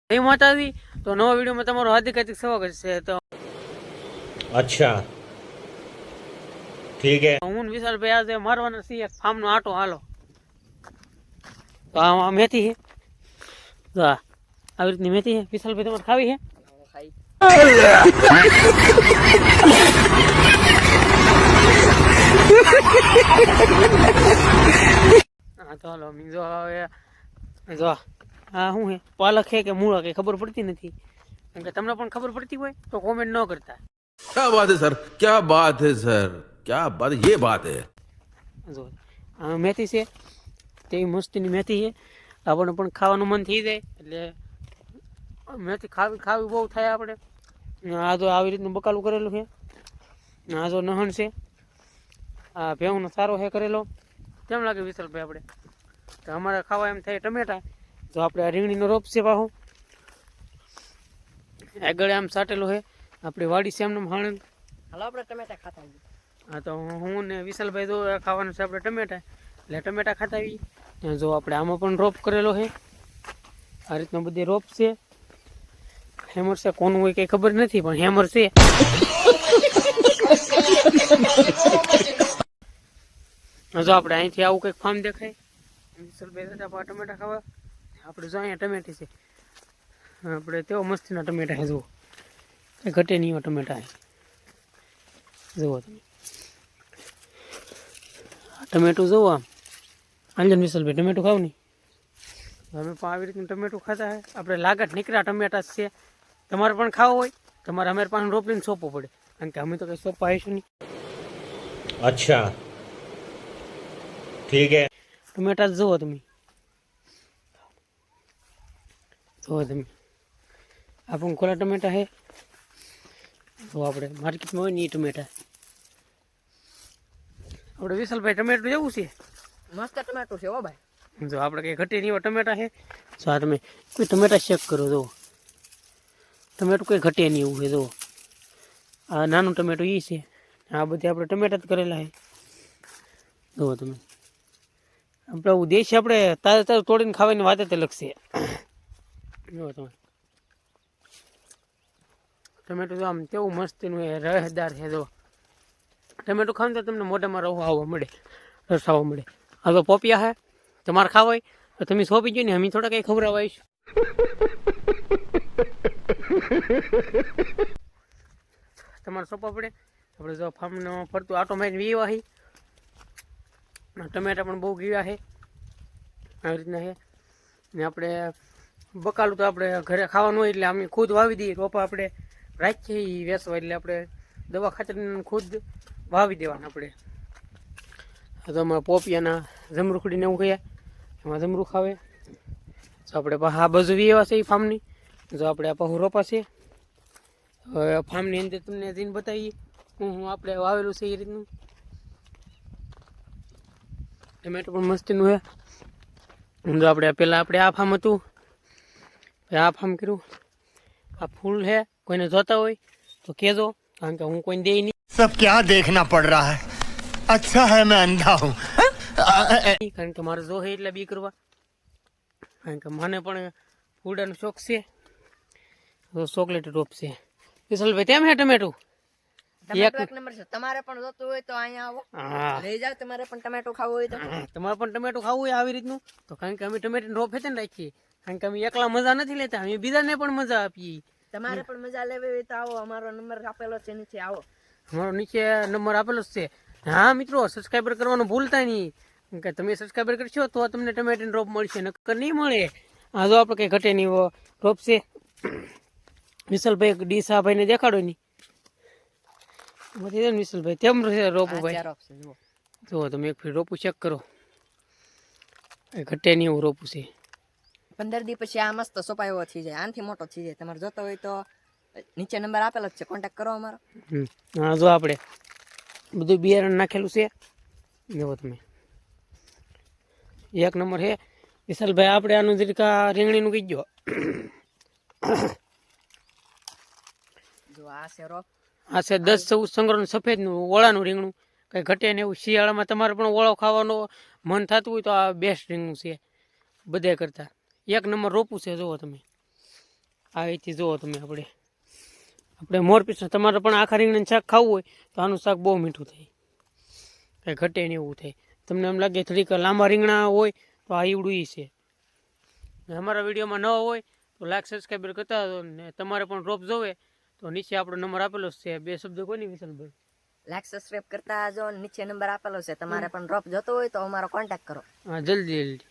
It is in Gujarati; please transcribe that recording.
जय माता दी। तो नवा वीडियो में तमारो हार्दिक हार्दिक स्वागत है। तो अच्छा ठीक है। હું વિશાલ ભાઈ આજે મારવાના છીએ એક ફાર્મનો આટો હાલો. તો આ મેથી છે. તો આવી રીતની મેથી છે. વિશાલ ભાઈ તમારે ખાવી છે? હા તો હાલો જો હવે જો હા શું છે પાલક છે કે મૂળા કે ખબર પડતી નથી. કેમ કે તમને પણ ખબર પડતી હોય તો કોમેન્ટ ન કરતા. क्या बात है सर, क्या बात है सर, क्या बात, ये बात है। જો આ મેથી છે તે મસ્તીની મેથી છે. આપણને પણ ખાવાનું મન થઈ જાય એટલે મેથી ખાવી બહુ થાય આપણે. આ જો આવી રીતનું બકાલું કરેલું છે. આ જો નહણ છે. આ ભેહુંનો સારો છે કરેલો. કેમ લાગે વિશાલભાઈ આપણે? તો અમારે ખાવા એમ થાય ટમેટા. તો આપણે આ રીંગણીનો રોપ છે પાછો આગળ આમ સાટેલો છે. આપણી વાડી છે એમને હાણ. હાલો આપણે ટમેટા ખાતા આવીએ. હા તો હું ને વિશાલભાઈ જો ખાવાનું છે આપણે ટમેટા, એટલે ટમેટા ખાતા આવીએ. જો આપણે આમાં પણ રોપ કરેલો છે. આ રીતનો બધી રોપ છે. હેમર છે કોનું હોય કંઈ ખબર નથી પણ હેમર છે. જો આપણે અહીંથી આવું કંઈક ફાર્મ દેખાય. વિશાલભાઈ દાદા ટમેટા ખાવા આપણે જો અહીંયા ટમેટી છે. આપણે તેવો મસ્તીના ટમેટા છે. જુઓ ઘટે નહીં એવા ટમેટા છે. જુઓ તમે ટમેટું જુઓ આમ. અંજન વિશાલભાઈ ટમેટું ખાવ નહીં? અમે પણ આવી રીતનું ટમેટું ખાતા હોય. આપણે લાગત નીકળ્યા ટમેટા જ છે. તમારે પણ ખાવું હોય તમારે અમારી પાસે રોપીને સોંપવું પડે. કારણ કે અમે તો કંઈ સોંપવા આવીશું નહીં. अच्छा ठीक है। ટમેટા જ જુઓ તમે. જુઓ તમે આ પણ ખોલા ટમેટા છે. તો આપણે માર્કેટમાં હોય ને એ ટમેટા. આપણે વિશાલભાઈ ટમેટું જેવું છે. મસ્ત ટમેટું છે હો ભાઈ. જો આપણે કંઈ ઘટે નહીં એવા ટમેટા છે. જો આ તમે કોઈ ટમેટા ચેક કરો. જુઓ ટમેટું કંઈ ઘટે નહીં એવું છે. જુઓ આ નાનું ટમેટું એ છે. આ બધી આપણે ટમેટા જ કરેલા છે. જુઓ તમે આપણે દેશી આપણે તાજે તાજું તોડીને ખાવાની વાત જ અલગ છે. જુઓ તમે ટમેટું તો આમ કેવું મસ્તીનું એ રહેદાર છે. જો ટમેટું ખાવ તો તમને મોઢામાં રવો આવવા મળે, રસ આવવા મળે. આ તો પોપિયા છે. તમારે ખાવા હોય તો તમે સોંપી ગયો ને અમે થોડા કંઈ ખવડાવવા આવીશું. તમારે સોંપવા પડે. આપણે જો ફાર્મનો ફરતું આટો મારીને વીવા છે. ટમેટા પણ બહુ ગીવા છે. આવી રીતના છે ને આપણે બકાલું તો આપણે ઘરે ખાવાનું હોય એટલે અમે ખુદ વાવી દઈએ. રોપા આપણે રાખીએ વેચવા એટલે આપણે દવા ખાતર ખુદ વાવી દેવાના આપણે. તો અમારા પોપિયાના જમરૂખડીને એવું કહીએ એમાં જમરૂખ આવે. તો આપણે આ બાજુ એવા છે એ ફાર્મની. જો આપણે આ પાછું રોપા છે. હવે ફાર્મની અંદર તમને જઈને બતાવીએ હું આપણે વાવેલું છે એ રીતનું. ટમેટો પણ મસ્તીનું છે. જો આપણે પહેલાં આપણે આ ફાર્મ હતું આ ફાર્મ કર્યું. આ ફૂલ છે કોઈને જોતા હોય તો કહેજો કારણ કે હું કોઈને દે નહીં. सब क्या देखना पड़ रहा है, अच्छा है मैं अंधा हूँ। કારણ કે મારે જો છે એટલે બી કરવા. કારણ કે મને પણ ફૂડાનો શોખ છે. ચોકલેટ રોપ છે. વિશાલભાઈ તેમ હે ટમેટું ટમેટું એક નંબર છે. તમારે પણ જોતું હોય તો અહીંયા આવો હા લઈ જાવ. તમારે પણ ટમેટું ખાવું હોય તો. તમારે પણ ટમેટું ખાવું હોય આવી રીતનું તો કારણ કે અમે ટમેટાનો રોપ હેતે ને રાખીએ. કારણ કે અમે એકલા મજા નથી લેતા, અમે બીજાને પણ મજા આપીએ. તમારે પણ મજા લેવી હોય તો આવો. અમારો નંબર આપેલો છે નીચે, આવો. અમારો નીચે નંબર આપેલો જ છે. હા મિત્રો સબસ્ક્રાઈબર કરવાનું ભૂલતા નહીં. કારણ કે તમે સબસ્ક્રાઈબર કરશો તો તમને ટમેટાનો રોપ મળશે, નકર નહીં મળે. આ જો આપણે કંઈ ઘટે નહીં રોપ છે. વિશાલભાઈ ડીસા ભાઈને દેખાડો નહીં બધી ને વિશાલભાઈ તેમ છે રોપું ભાઈ. જુઓ તમે એક ફીટ રોપું ચેક કરો. ઘટે નહીં એવું રોપું છે. 15 દી પછી આ મસ્ત સોપાયો થઈ જાય. આનથી મોટો થઈ જાય. તમારે જોતો હોય તો નીચે નંબર આપેલો જ છે, કોન્ટેક્ટ કરો અમારો. હા જો આપણે બધું બિયારણ નાખેલું છે. જુઓ તમે એક નંબર છે. વિશાલભાઈ આપણે આનું જરીકા રીંગણીનું કહી ગયો. જો આ છે રોપ. આ છે 10-14 સંગ્રહનું સફેદનું ઓળાનું રીંગણું. કંઈ ઘટે ને એવું. શિયાળામાં તમારે પણ ઓળો ખાવાનો મન થતું હોય તો આ બેસ્ટ રીંગણું છે બધે કરતાં. એક નંબર રોપું છે. જુઓ તમે આ અહીંથી જુઓ તમે આપણે મોરપીસ તમારે પણ આખા રીંગણાનું શાક ખાવું હોય તો આનું શાક બહુ મીઠું થાય, કંઈ ઘટે નહીં એવું થાય. તમને એમ લાગે થોડીક લાંબા રીંગણા હોય તો આ ઈવડું ઈ છે. ને અમારા વિડીયોમાં નવા હોય તો લાઈક સબસ્ક્રાઈબર કરતા હતો. ને તમારે પણ ડ્રોપ જોવે તો નીચે આપણો નંબર આપેલો છે. 2 શબ્દ કોની વિશાલભાઈ? લાઈક સબસ્ક્રાઇબ કરતા જો નીચે નંબર આપેલો છે. તમારે પણ ડ્રોપ જોતો હોય તો અમારો કોન્ટેક્ટ કરો. હા, જલ્દી જલ્દી.